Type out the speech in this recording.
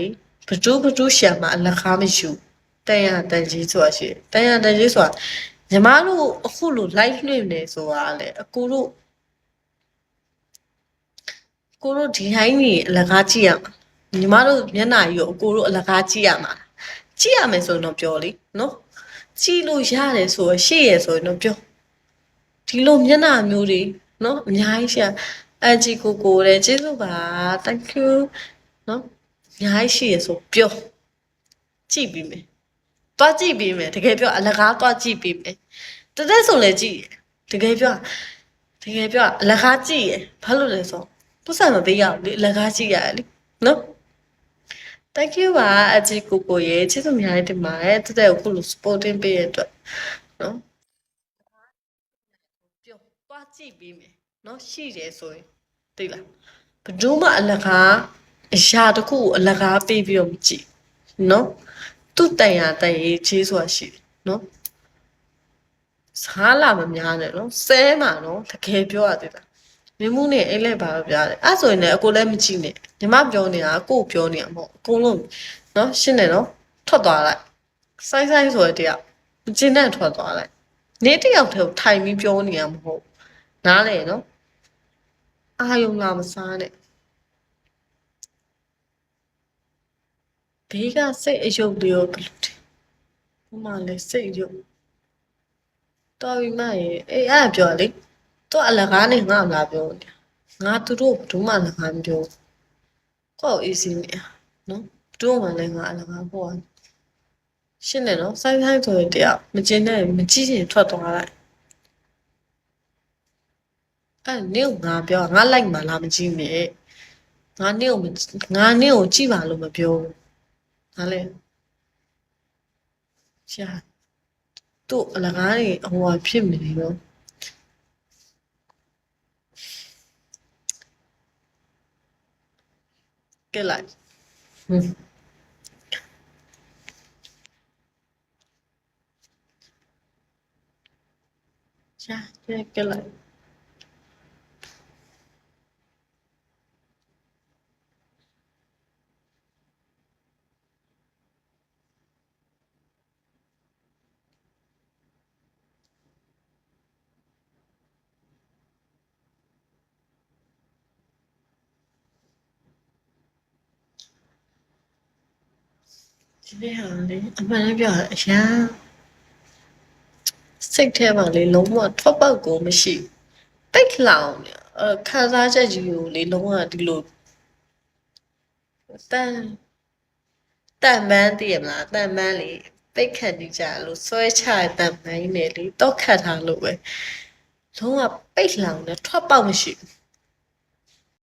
လေဘဒူးရှာမှာအလကားမရှိဘူးတန်ရတန်ကြီးဆိုတာရှိတန်ရတန်ကြီးဆိုတာညီမတို့အခုလို live လွှင့်နေဆိုတာလေအကိုတို့ဒီတိုင်းကြီးအလကားကြည့်ရမှာညီမတို့မျက်နှာကြီးကိုအကိုတို့အလကားကြည့်ရမှာကြည့်ရမယ်ဆိုရင်တော့ပြောလေနော်ကြည့်လို့ရတယ်ဆိုရရှေ့ရဆိုရင်တော့ပြောဒီလိုမျက်နှာမျိုးတွေနော်အများကြီးရှာအကြည့်ကိုတဲ့ကျေးဇူးပါ thank you နော်အများကြီးရှိရဆိုပြောကြည့်ပြီးမယ်တွားကြည့်ပြီးမယ်တကယ်ပြောအလကားတွားကြည့်ပြီးမယ်တက်ဆိုလဲကြည့်တကယ်ပြောအလကားကြည့်ရဘာလို့လဲဆိုပုစံမပေးရဘူးလေအလကားကြည့်ရတယ်လေနော် thank you ပါအကြည့်ကိုရဲ့ကျေးဇူးအများကြီးတင်ပါတယ်တက်ကိုခုလို supporting ပေးရတဲ့အတွက်နော်ပြောတွားကြည့်ပြီးမယ်နော်ရှိတယ်ဆိုရင်သိလားဘယ်သူမှအလကားအရာတစ်ခုကိုအလကားပေးပြီးတော့မကြည့်နော်သူ့တန်ရရေးချေးဆိုတာရှိတယ်နော်စားလာမများနဲ့နော်ဆဲမှာနော်တကယ်ပြောရသေးတာမင်းမှုနဲ့အိတ်လိုက်ပါပြရတယ်အဲ့ဆိုရင်လည်းအကိုလည်းမကြည့်နဲ့ညီမပြောနေတာအကိုပြောနေတာမဟုတ်အကုန်လုံးနော်ရှင်းတယ်နော်ထွက်သွားလိုက်ဆိုင်းဆိုတဲ့တရားမကျင်းတဲ့ထွက်သွားလိုက်နေတယောက်တည်းကိုထိုင်ပြီးပြောနေတာမဟုတ်နားလေနော်အာယုံလာမစားနဲ့ဘေးကစိတ်အယုတ်လေးကိုဘယ်လိုထင်ဟိုမှာလေစိတ်အယုတ်တော်ပြီမရေအေးအဲ့ဒါပြောလေတော့အလကားနဲ့ငါ့လာပြောနေတာငါသူတို့ဘယ်သူမှလည်းငါမပြောကိုယ့်အေးစီနေနော်တို့မှလည်းငါအလကားပေါ့ရှင်းတယ်နော်ဆိုင်းဆိုတဲ့တရားမကျင်းတဲ့မကြည့်ရင်ထွက်သွားလိုက်အဲ့နင့်ငါပြောငါလိုက်မှလားမကြည့်နဲ့ငါနင့်ကိုကြည့်ပါလို့မပြောငါလည်းရှာတို့အလကားတွေဟိုဟာဖြစ်နေတယ်နော်ကဲလိုက်ရှာကဲလိုက်ဒီနေ့ဟာလေအမှန်တမ်းပြောရအရာစိတ်ထဲမှာလေလုံးဝထွက်ပေါက်ကိုမရှိတိတ်လောင်နေခံစားချက်ကြီးကိုလေလုံးဝဒီလိုတန်ပန်းတည်ရမလားတန်ပန်းလေပိတ်ခတ်နေကြလို့ဆွဲချတဲ့တန်ပန်းကြီးနဲ့လေတော့ခတ်ထားလို့ပဲလုံးဝပိတ်လောင်နေထွက်ပေါက်မရှိဘူး